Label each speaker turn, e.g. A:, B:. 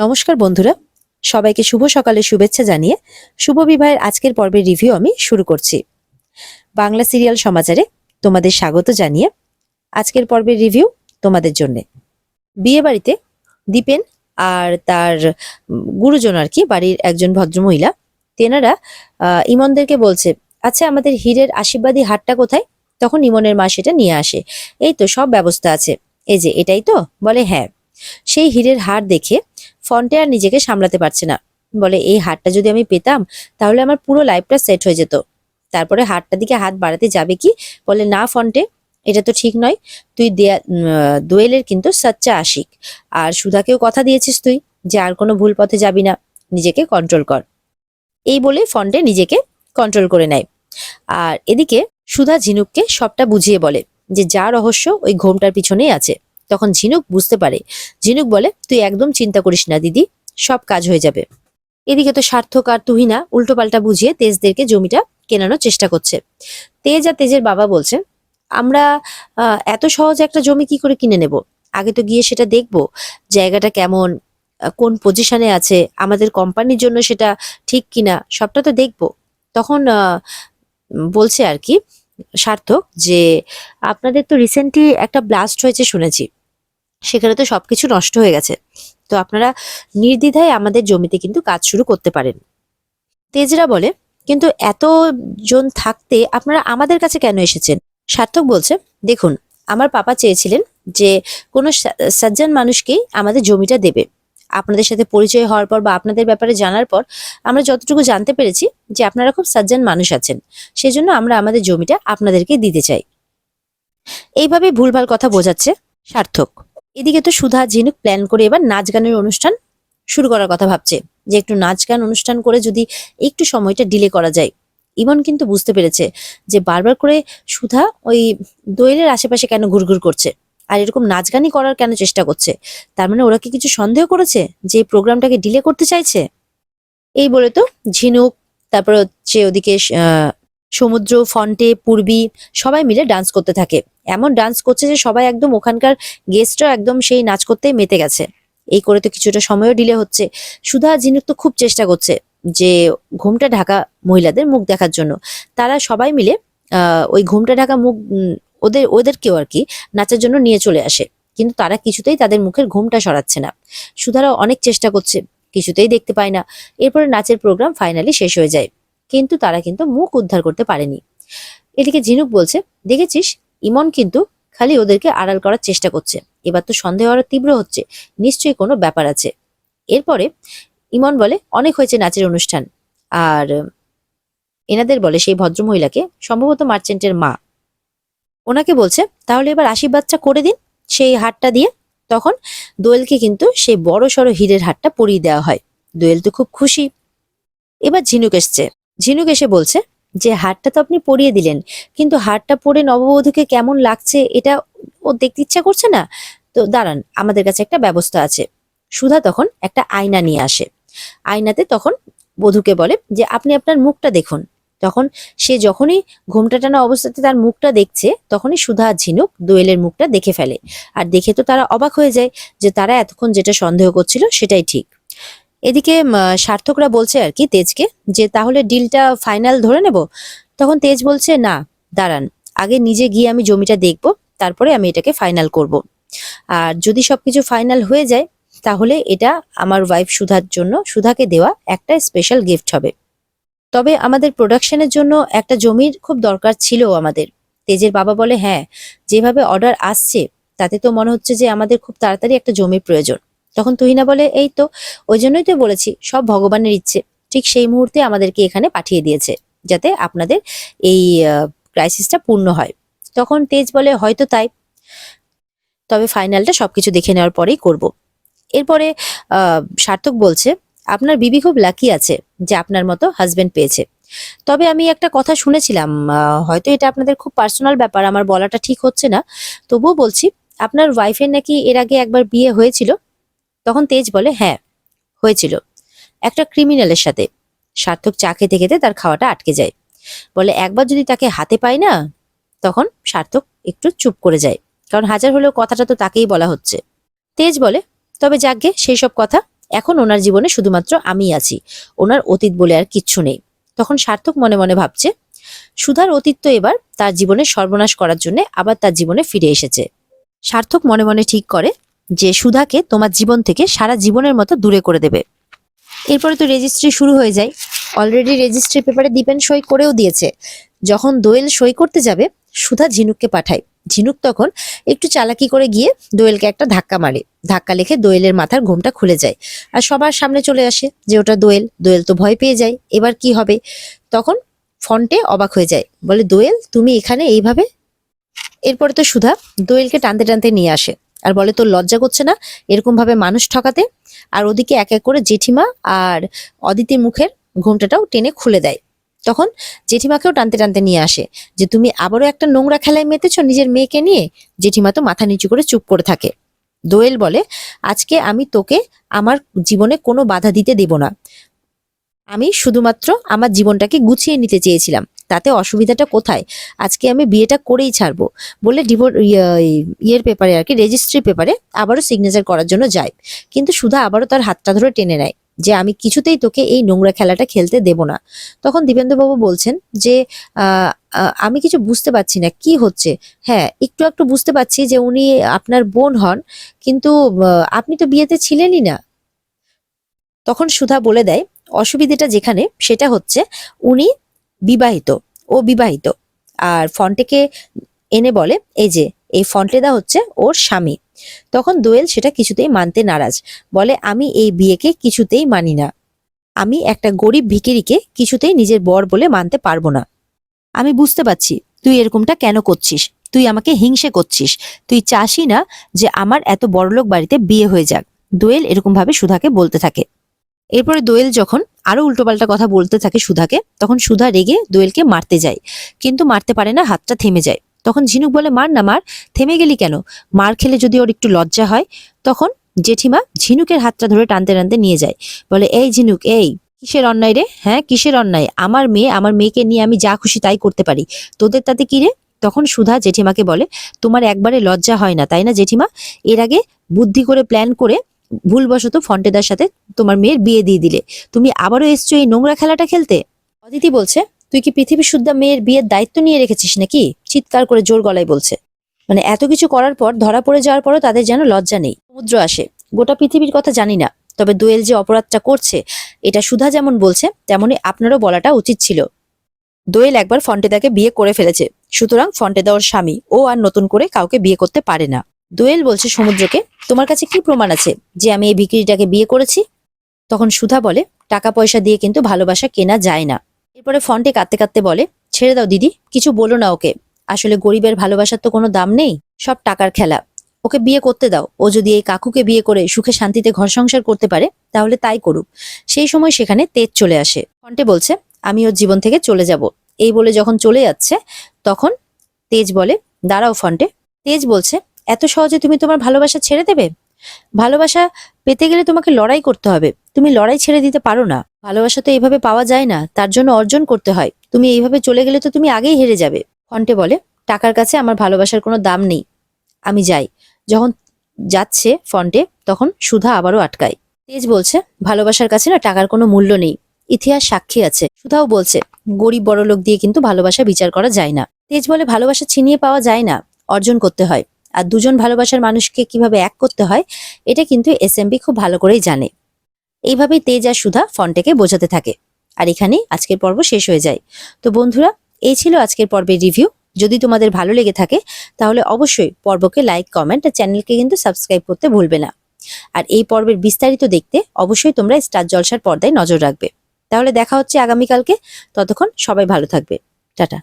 A: নমস্কার বন্ধুরা, সবাইকে শুভ সকালের শুভেচ্ছা জানিয়ে শুভ বিবাহের আজকের পর্বের রিভিউ আমি শুরু করছি। বাংলা সিরিয়াল সমাচারে তোমাদের স্বাগত জানিয়ে আজকের পর্বের রিভিউ তোমাদের জন্য। বিয়ে বাড়িতে দীপেন আর তার গুরুজন আর কি, বাড়ির একজন ভদ্রমহিলা, তেনারা ইমনদেরকে বলছে, আচ্ছা আমাদের হীরের আশীর্বাদী হারটা কোথায়? তখন ইমনের মা সেটা নিয়ে আসে। এই তো সব ব্যবস্থা আছে, এই যে এটাই তো। বলে হ্যাঁ। সেই হীরের হার দেখে ফন্টে আর নিজেকে সামলাতে পারছে না। বলে এই হারটা যদি আমি পেতাম তাহলে আমার পুরো লাইফটা সেট হয়ে যেত। তারপরে হারটার দিকে হাত বাড়াতে যাবে কি, বলে না ফন্টে, এটা তো ঠিক নয়। তুই দোয়েলের কিন্তু সাচ্চা আশিক, আর সুধাকেও কথা দিয়েছিস তুই যে আর কোনো ভুল পথে যাবি না, নিজেকে কন্ট্রোল কর। এই বলে ফন্টে নিজেকে কন্ট্রোল করে নেয়। আর এদিকে সুধা ঝিনুককে সবটা বুঝিয়ে বলে যে যা রহস্য ওই ঘোমটার পিছনেই আছে। তখন ঝিনুক বুঝতে পারে। ঝিনুক বলে, তুই একদম চিন্তা করিস না দিদি, সব কাজ হয়ে যাবে। এদিকে তো সার্থক আর তুহিনা উল্টোপাল্টা বুঝিয়ে তেজদেরকে জমিটা কেনানোর চেষ্টা করছে। তেজ আর তেজের বাবা বলছে, আমরা এত সহজ একটা জমি কি করে কিনে নেব? আগে তো গিয়ে সেটা দেখবো, জায়গাটা কেমন, কোন পজিশনে আছে, আমাদের কোম্পানির জন্য সেটা ঠিক কিনা, সবটা তো দেখবো। তখন বলছে আর কি সার্থক যে আপনাদের তো রিসেন্টলি একটা ব্লাস্ট হয়েছে শুনেছি, সেখানে তো সবকিছু নষ্ট হয়ে গেছে, তো আপনারা নির্দ্বিধায় আমাদের জমিতে কিন্তু কাজ শুরু করতে পারেন। তেজরা বলে, কিন্তু এত জন থাকতে আপনারা আমাদের কাছে কেন এসেছেন? সার্থক বলছে, দেখুন আমার পাপা চেয়েছিলেন যে কোনো সজ্জন মানুষকেই আমাদের জমিটা দেবে। আপনাদের সাথে পরিচয় হওয়ার পর বা আপনাদের ব্যাপারে জানার পর আমরা যতটুকু জানতে পেরেছি যে আপনারা খুব সজ্জন মানুষ আছেন, সেজন্য আমরা আমাদের জমিটা আপনাদেরকে দিতে চাই। এইভাবে ভুলভাল কথা বোঝাচ্ছে সার্থক। এদিকে তো সুধা ঝিনুক প্ল্যান করে এবার নাচ গানের অনুষ্ঠান শুরু করার কথা ভাবছে, যে একটু নাচ গান অনুষ্ঠান করে যদি একটু সময়টা ডিলে করা যায়। ইমন কিন্তু বুঝতে পেরেছে যে বারবার করে সুধা ওই দোয়েলের আশেপাশে কেন ঘুরঘুর করছে আর এরকম নাচ গানই করার কেন চেষ্টা করছে। তার মানে ওরা কি কিছু সন্দেহ করেছে যে এই প্রোগ্রামটাকে ডিলে করতে চাইছে? এই বলে তো ঝিনুক, তারপর হচ্ছে ওদিকে সমুদ্র, ফন্টে, পূর্বী সবাই মিলে ডান্স করতে থাকে। এমন ডান্স করছে যে সবাই একদম ওখানকার গেস্টরা একদম সেই নাচ করতেই মেতে গেছে। এই করে তো কিছুটা সময়ও ডিলে হচ্ছে। সুধা ঝিনুক তো খুব চেষ্টা করছে যে ঘোমটা ঢাকা মহিলাদের মুখ দেখার জন্য। তারা সবাই মিলে ওই ঘোমটা ঢাকা মুখ ওদেরকেও আর কি নাচের জন্য নিয়ে চলে আসে, কিন্তু তারা কিছুতেই তাদের মুখের ঘোমটা সরাচ্ছে না। সুধারাও অনেক চেষ্টা করছে, কিছুতেই দেখতে পায় না। এরপরে নাচের প্রোগ্রাম ফাইনালি শেষ হয়ে যায়, কিন্তু তারা কিন্তু মুখ উদ্ধার করতে পারেনি। এদিকে ঝিনুক বলছে, দেখেছিস ইমন কিন্তু খালি ওদেরকে আড়াল করার চেষ্টা করছে। এবার তো সন্দেহ আরো তীব্র হচ্ছে, নিশ্চয়ই কোনো ব্যাপার আছে। এরপরে ইমন বলে, অনেক হয়েছে নাচের অনুষ্ঠান। আর এনাদের বলে সেই ভদ্রমহিলাকে, সম্ভবত মার্চেন্টের মা, ওনাকে বলছে তাহলে এবার আশীর্বাদটা করে দিন সেই হারটা দিয়ে। তখন দোয়েলকে কিন্তু সেই বড় সড়ো হীরের হারটা পরিয়ে দেওয়া হয়। দোয়েল তো খুব খুশি। এবার ঝিনুক এসছে। ঝিনুক এসে বলছে যে হারটা তো আপনি পরিয়ে দিলেন, কিন্তু হারটা পরে নববধূকে কেমন লাগছে এটা ও দেখতে ইচ্ছা করছে না। তো দাঁড়ান, আমাদের কাছে একটা ব্যবস্থা আছে। সুধা তখন একটা আয়না নিয়ে আসে। আয়নাতে তখন বধূকে বলে যে আপনি আপনার মুখটা দেখুন। তখন সে যখনই ঘোমটা টানা অবস্থাতে তার মুখটা দেখছে, তখনই সুধা আর ঝিনুক দোয়েলের মুখটা দেখে ফেলে। আর দেখে তো তারা অবাক হয়ে যায় যে তারা এতক্ষণ যেটা সন্দেহ করছিল সেটাই ঠিক। এদিকে সার্থকরা বলছে আর কি তেজকে যে তাহলে ডিলটা ফাইনাল ধরে নেব। তখন তেজ বলছে, না দাঁড়ান, আগে নিজে গিয়ে আমি জমিটা দেখব, তারপরে আমি এটাকে ফাইনাল করব। আর যদি সবকিছু ফাইনাল হয়ে যায় তাহলে এটা আমার ওয়াইফ সুধার জন্য, সুধাকে দেওয়া একটা স্পেশাল গিফট হবে। তবে আমাদের প্রোডাকশনের জন্য একটা জমির খুব দরকার ছিল আমাদের। তেজের বাবা বলে, হ্যাঁ যেভাবে অর্ডার আসছে তাতে তো মনে হচ্ছে যে আমাদের খুব তাড়াতাড়ি একটা জমির প্রয়োজন। তখন তুহিনা বলে, এই তো ওই জন্যই তো বলেছি সব ভগবানের ইচ্ছে, ঠিক সেই মুহূর্তে আমাদেরকে এখানে পাঠিয়ে দিয়েছে যাতে আপনাদের এই ক্রাইসিসটা পূর্ণ হয়। তখন তেজ বলে, হয়তো তাই, তবে ফাইনালটা সবকিছু দেখে নেওয়ার পরেই করব। এরপরে সার্থক বলছে, আপনার বিবি খুব লাকি আছে যে আপনার মতো হাজবেন্ড পেয়েছে। তবে আমি একটা কথা শুনেছিলাম, হয়তো এটা আপনাদের খুব পার্সোনাল ব্যাপার, আমার বলাটা ঠিক হচ্ছে না, তবুও বলছি, আপনার ওয়াইফের নাকি এর আগে একবার বিয়ে হয়েছিল। তখন তেজ বলে, হ্যাঁ হয়েছিল, একটা ক্রিমিনালের সাথে। সার্থক চা খেতে খেতে তার খাওয়াটা আটকে যায়। বলে, একবার যদি তাকে হাতে পায় না। তখন সার্থক একটু চুপ করে যায়, কারণ হাজার হলেও কথাটা তো তাকেই বলা হচ্ছে। তেজ বলে, তবে যাকগে সেই সব কথা, এখন ওনার জীবনে শুধুমাত্র আমি আছি, ওনার অতীত বলে আর কিচ্ছু নেই। তখন সার্থক মনে মনে ভাবছে সুধার অতীত তো এবার তার জীবনে সর্বনাশ করার জন্য আবার তার জীবনে ফিরে এসেছে। সার্থক মনে মনে ঠিক করে যে সুধাকে তোমার জীবন থেকে সারা জীবনের মতো দূরে করে দেবে। এরপরে তো রেজিস্ট্রি শুরু হয়ে যায়। অলরেডি রেজিস্ট্রি পেপারে দীপেন সই করেও দিয়েছে। যখন দোয়েল সই করতে যাবে সুধা ঝিনুককে পাঠায়। ঝিনুক তখন একটু চালাকি করে গিয়ে দোয়েলকে একটা ধাক্কা মারে। ধাক্কা লেগে দোয়েলের মাথার ঘোমটা খুলে যায় আর সবার সামনে চলে আসে যে ওটা দোয়েল। দোয়েল তো ভয় পেয়ে যায়, এবার কি হবে। তখন ফন্টে অবাক হয়ে যায়, বলে দোয়েল তুমি এখানে এইভাবে। এরপরে তো সুধা দোয়েলকে টানতে টানতে নিয়ে আসে আর বলে তোর লজ্জা করছে না এরকম ভাবে মানুষ ঠকাতে। আর ওদিকে এক এক করে জেঠিমা আর অদিতির মুখের ঘোমটাটাও টেনে খুলে দেয়। তখন জেঠিমাকেও টানতে টানতে নিয়ে আসে যে তুমি আবারও একটা নোংরা খেলায় মেতেছো নিজের মেয়েকে নিয়ে। জেঠিমা তো মাথা নিচু করে চুপ করে থাকে। দোয়েল বলে আজকে আমি তোকে আমার জীবনে কোনো বাধা দিতে দেব না। আমি শুধুমাত্র আমার জীবনটাকে গুছিয়ে নিতে চেয়েছিলাম, তাতে অসুবিধাটা কোথায়। আজকে আমি বিয়েটা করেই ছাড়বো বলে ইয়ের পেপারে আর কি রেজিস্ট্রি পেপারে আবারও সিগনেচার করার জন্য যায়। কিন্তু সুধা আবারও তার হাতটা ধরে টেনে নেয় যে আমি কিছুতেই তোকে এই নোংরা খেলাটা খেলতে দেব না। তখন দীপেন্দ্রবাবু বলছেন যে আমি কিছু বুঝতে পারছি না কি হচ্ছে। হ্যাঁ, একটু একটু বুঝতে পারছি যে উনি আপনার বোন হন, কিন্তু আপনি তো বিয়েতে ছিলেনই না। তখন সুধা বলে দেয় অসুবিধাটা যেখানে সেটা হচ্ছে উনি বিবাহিত, ও বিবাহিত। আর ফন্টেকে এনে বলে এই যে এই ফন্টেদা হচ্ছে ওর স্বামী। তখন দোয়েল সেটা কিছুতেই মানতে নারাজ, বলে আমি এই বিয়েকে কিছুতেই মানি না। আমি একটা গরিব ভিখিরিকে কিছুতেই নিজের বর বলে মানতে পারবো না। আমি বুঝতে পারছি তুই এরকমটা কেন করছিস, তুই আমাকে হিংসে করছিস, তুই চাসই না যে আমার এত বড়লোক বাড়িতে বিয়ে হয়ে যাক। দোয়েল এরকম ভাবে সুধাকে বলতে থাকে। এরপরে দোয়েল যখন আরো উল্টোপাল্টা কথা বলতে থাকে সুধাকে, তখন সুধা রেগে দোয়েলকে মারতে যায়, কিন্তু মারতে পারে না, হাতটা থেমে যায়। তখন ঝিনুক বলে মার না মার, থেমে গেলি কেন, মার খেলে যদি ওর একটু লজ্জা হয়। তখন জেঠিমা ঝিনুকের হাতটা ধরে টানতে টানতে নিয়ে যায়, বলে এই ঝিনুক, এই কিসের অন্যায় রে, হ্যাঁ কিসের অন্যায়, আমার মেয়েকে নিয়ে আমি যা খুশি তাই করতে পারি, তোদের তাতে কি রে। তখন সুধা জেঠিমাকে বলে তোমার একবারে লজ্জা হয় না তাই না জেঠিমা, এর আগে বুদ্ধি করে প্ল্যান করে ভুলবশত ফন্টেদার সাথে তোমার মেয়ের বিয়ে দিয়ে দিলে, তুমি আবারও এসছো এই নোংরা খেলাটা খেলতে। অদিতি বলছে তুই কি পৃথিবী শুদ্ধা মেয়ের বিয়ের দায়িত্ব নিয়ে রেখেছিস নাকি, চিৎকার করে জোর গলায় বলছে। মানে এত কিছু করার পর ধরা পড়ে যাওয়ার পরও তাদের যেন লজ্জা নেই। সমুদ্র আসে, গোটা পৃথিবীর কথা জানি না, তবে দোয়েল যে অপরাধটা করছে এটা সুধা যেমন বলছে তেমনি আপনারও বলাটা উচিত ছিল। দোয়েল একবার ফন্টেদাকে বিয়ে করে ফেলেছে, সুতরাং ফন্টেদা ওর স্বামী, ও আর নতুন করে কাউকে বিয়ে করতে পারে না। দোয়েল বলছে সমুদ্রকে তোমার কাছে কি প্রমাণ আছে যে আমি এই ভিখিরিটাকে বিয়ে করেছি। তখন সুধা বলে টাকা পয়সা দিয়ে কিন্তু ভালোবাসা কেনা যায় না। এরপরে ফন্টে কাঁদতে কাঁদতে বলে ছেড়ে দাও দিদি, কিছু বলো না ওকে, আসলে গরিবের ভালোবাসার তো কোনো দাম নেই, সব টাকার খেলা, ওকে বিয়ে করতে দাও। ও যদি এই কাকুকে বিয়ে করে সুখে শান্তিতে ঘর সংসার করতে পারে তাহলে তাই করুক। সেই সময় সেখানে তেজ চলে আসে। ফন্টে বলছে আমি ওর জীবন থেকে চলে যাব। এই বলে যখন চলে যাচ্ছে তখন তেজ বলে দাঁড়াও ফন্টে। তেজ বলছে এত সহজে তুমি তোমার ভালোবাসা ছেড়ে দেবে, ভালোবাসা পেতে গেলে তোমাকে লড়াই করতে হবে, তুমি লড়াই ছেড়ে দিতে পারো না। ভালোবাসা তো এইভাবে পাওয়া যায় না, তার জন্য অর্জন করতে হয়, তুমি এইভাবে চলে গেলে তো তুমি আগেই হেরে যাবে। ফন্টে বলে টাকার কাছে আমার ভালোবাসার কোনো দাম নেই, আমি যাই। যখন যাচ্ছে ফন্টে তখন সুধা আবারও আটকায়। তেজ বলছে ভালোবাসার কাছে না টাকার কোনো মূল্য নেই, ইতিহাস সাক্ষী আছে। সুধাও বলছে গরিব বড় লোক দিয়ে কিন্তু ভালোবাসা বিচার করা যায় না। তেজ বলে ভালোবাসা ছিনিয়ে পাওয়া যায় না, অর্জন করতে হয়। আর দুজন ভালোবাসার মানুষকে কিভাবে এক করতে হয় এটা কিন্তু এসএমবি খুব ভালো করেই জানে। এইভাবেই তেজ আর সুধা ফন্টেকে বোঝাতে থাকে। আর এখানেই আজকের পর্ব শেষ হয়ে যায়। তো বন্ধুরা, এই ছিল আজকের পর্বের রিভিউ। যদি তোমাদের ভালো লেগে থাকে তাহলে অবশ্যই পর্বকে লাইক, কমেন্ট আর চ্যানেলকে কিন্তু সাবস্ক্রাইব করতে ভুলবে না। আর এই পর্বের বিস্তারিত দেখতে অবশ্যই তোমরা স্টার জলসার পর্দায় নজর রাখবে। তাহলে দেখা হচ্ছে আগামীকালকে, ততক্ষণ সবাই ভালো থাকবে, টাটা।